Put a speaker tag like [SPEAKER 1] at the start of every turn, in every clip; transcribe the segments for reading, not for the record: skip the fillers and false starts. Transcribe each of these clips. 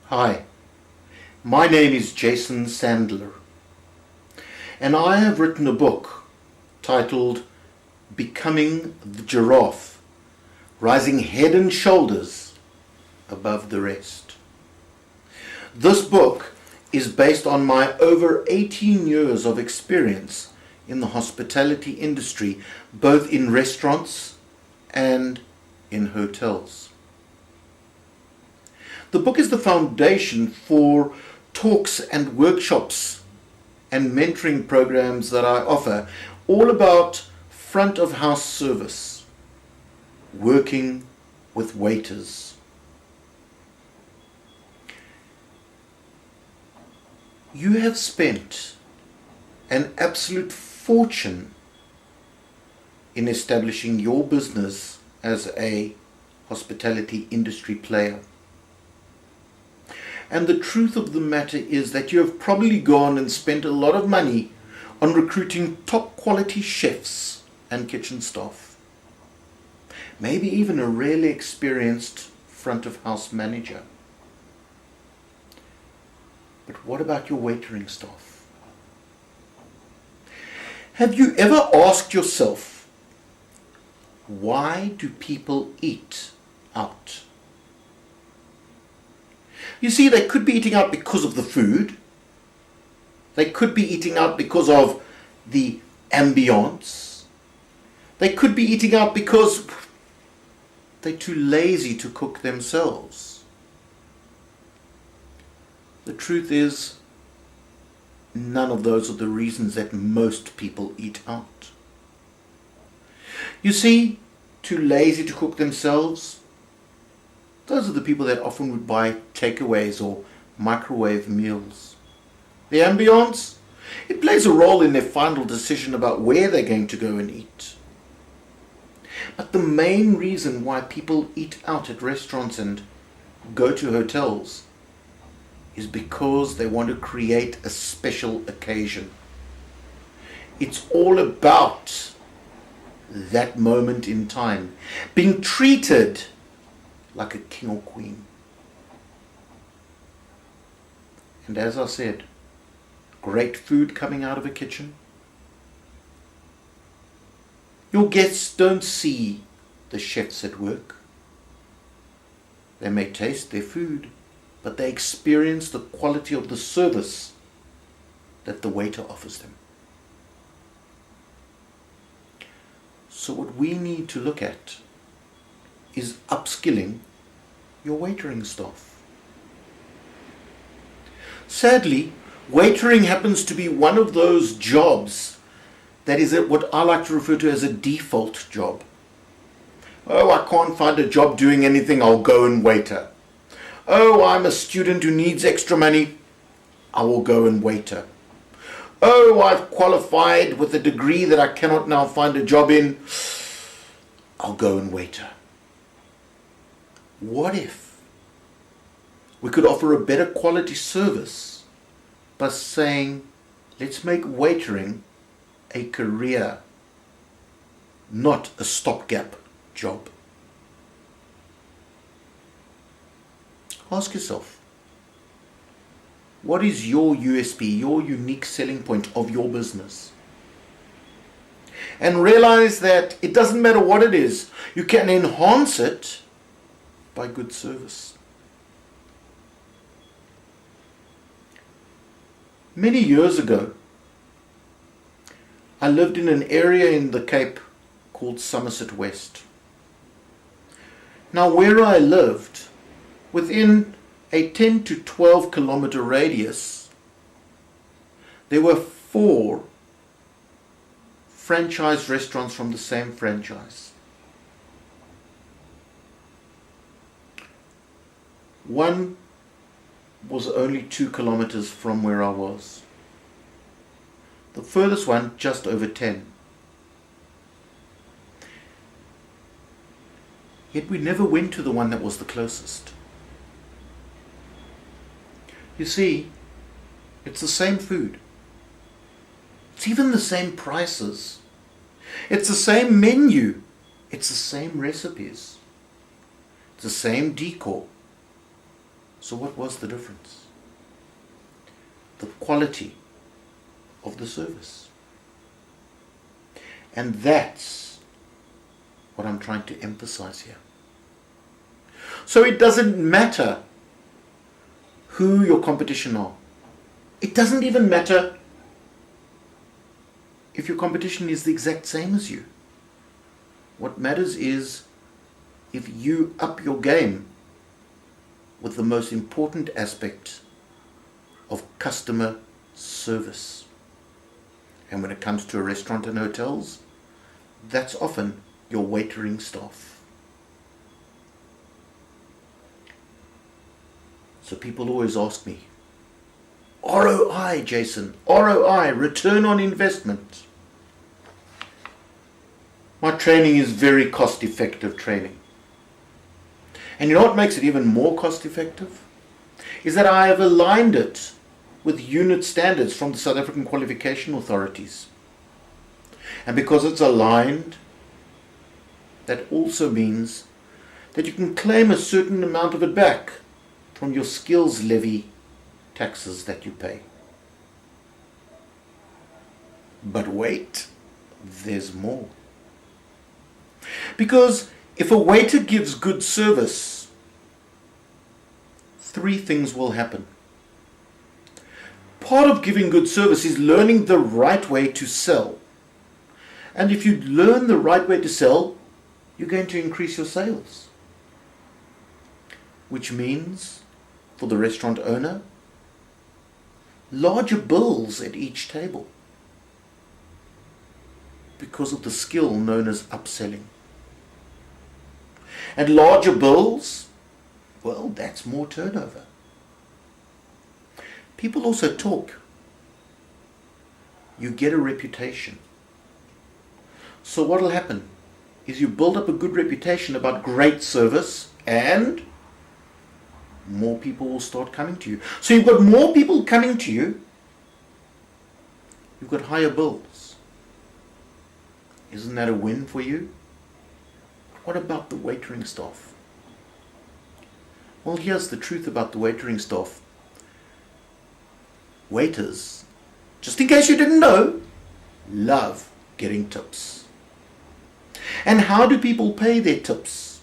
[SPEAKER 1] Hi, my name is Jason Sandler, and I have written a book titled Becoming the Giraffe, Rising Head and Shoulders Above the Rest. This book is based on my over 18 years of experience in the hospitality industry, both in restaurants and in hotels. The book is the foundation for talks and workshops and mentoring programs that I offer, all about front of house service, working with waiters. You have spent an absolute fortune in establishing your business as a hospitality industry player. And the truth of the matter is that you have probably gone and spent a lot of money on recruiting top quality chefs and kitchen staff. Maybe even a really experienced front of house manager. But what about your waitering staff? Have you ever asked yourself, why do people eat out? You see, they could be eating out because of the food. They could be eating out because of the ambience. They could be eating out because they're too lazy to cook themselves. The truth is, none of those are the reasons that most people eat out. You see, too lazy to cook themselves, those are the people that often would buy takeaways or microwave meals. The ambience, it plays a role in their final decision about where they're going to go and eat. But the main reason why people eat out at restaurants and go to hotels is because they want to create a special occasion. It's all about that moment in time, being treated like a king or queen. And as I said, great food coming out of a kitchen. Your guests don't see the chefs at work. They may taste their food, but they experience the quality of the service that the waiter offers them. So what we need to look at is upskilling your waitering staff. Sadly, waitering happens to be one of those jobs that is what I like to refer to as a default job. Oh, I can't find a job doing anything, I'll go and waiter. Oh, I'm a student who needs extra money, I will go and waiter. Oh, I've qualified with a degree that I cannot now find a job in, I'll go and waiter. What if we could offer a better quality service by saying, let's make waitering a career, not a stopgap job? Ask yourself, what is your USP, your unique selling point of your business? And realize that it doesn't matter what it is, you can enhance it by good service. Many years ago, I lived in an area in the Cape called Somerset West. Now, where I lived, within a 10 to 12 kilometer radius, there were 4 franchise restaurants from the same franchise. One was only 2 kilometers from where I was. The furthest one just over 10. Yet we never went to the one that was the closest. You see, it's the same food. It's even the same prices. It's the same menu. It's the same recipes. It's the same decor. So what was the difference? The quality of the service. And that's what I'm trying to emphasize here. So it doesn't matter who your competition are. It doesn't even matter if your competition is the exact same as you. What matters is if you up your game with the most important aspect of customer service. And when it comes to a restaurant and hotels, that's often your waitering staff. So people always ask me, ROI, Jason, ROI, return on investment. My training is very cost-effective training. And you know what makes it even more cost-effective? Is that I have aligned it with unit standards from the South African qualification authorities. And because it's aligned, that also means that you can claim a certain amount of it back from your skills levy taxes that you pay. But wait, there's more. Because if a waiter gives good service, 3 things will happen. Part of giving good service is learning the right way to sell. And if you learn the right way to sell, you're going to increase your sales. Which means, for the restaurant owner, larger bills at each table because of the skill known as upselling. And larger bills, well, that's more turnover. People also talk. You get a reputation. So what will happen is you build up a good reputation about great service and more people will start coming to you. So you've got more people coming to you. You've got higher bills. Isn't that a win for you? What about the waitering staff? Well, here's the truth about the waitering staff. Waiters, just in case you didn't know, love getting tips. And how do people pay their tips?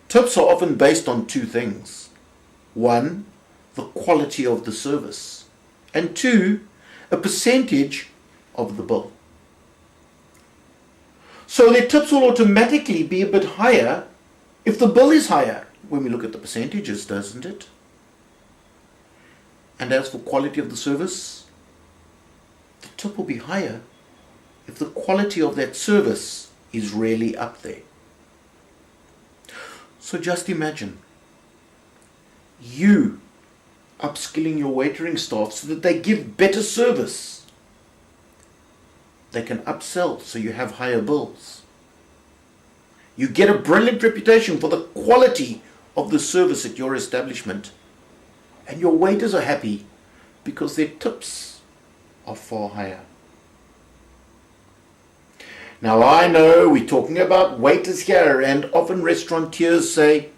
[SPEAKER 1] Tips are often based on 2 things. 1, the quality of the service. And 2, a percentage of the bill. So their tips will automatically be a bit higher if the bill is higher when we look at the percentages, doesn't it? And as for quality of the service, the tip will be higher if the quality of that service is really up there. So just imagine you upskilling your waitering staff so that they give better service. They can upsell so you have higher bills. You get a brilliant reputation for the quality of the service at your establishment. And your waiters are happy because their tips are far higher. Now I know we're talking about waiters here, and often restaurateurs say,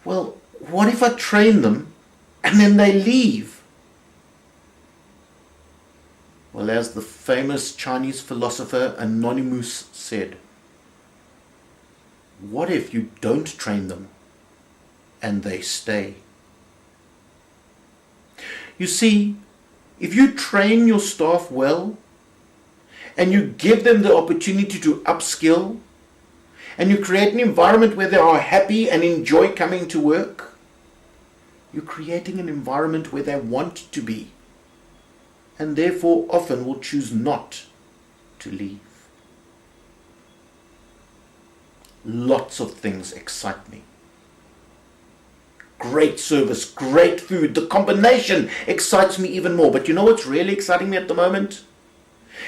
[SPEAKER 1] well, what if I train them and then they leave? Well, as the famous Chinese philosopher Anonymous said, what if you don't train them and they stay? You see, if you train your staff well and you give them the opportunity to upskill and you create an environment where they are happy and enjoy coming to work, you're creating an environment where they want to be and therefore often will choose not to leave. Lots of things excite me. Great service, great food, the combination excites me even more. But you know what's really exciting me at the moment?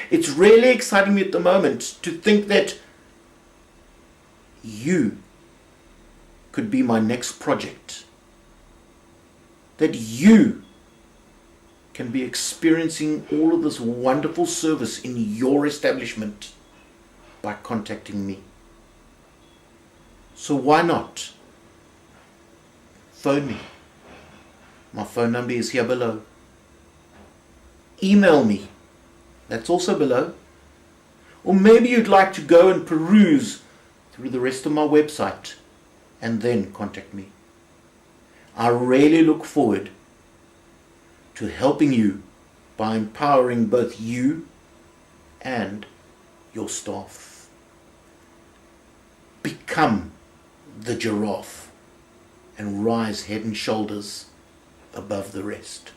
[SPEAKER 1] It's really exciting me at the moment to think that you could be my next project. That you can be experiencing all of this wonderful service in your establishment by contacting me. So why not phone me. My phone number is here below. Email me. That's also below. Or maybe you'd like to go and peruse through the rest of my website and then contact me. I really look forward to helping you by empowering both you and your staff. Become the giraffe and rise head and shoulders above the rest.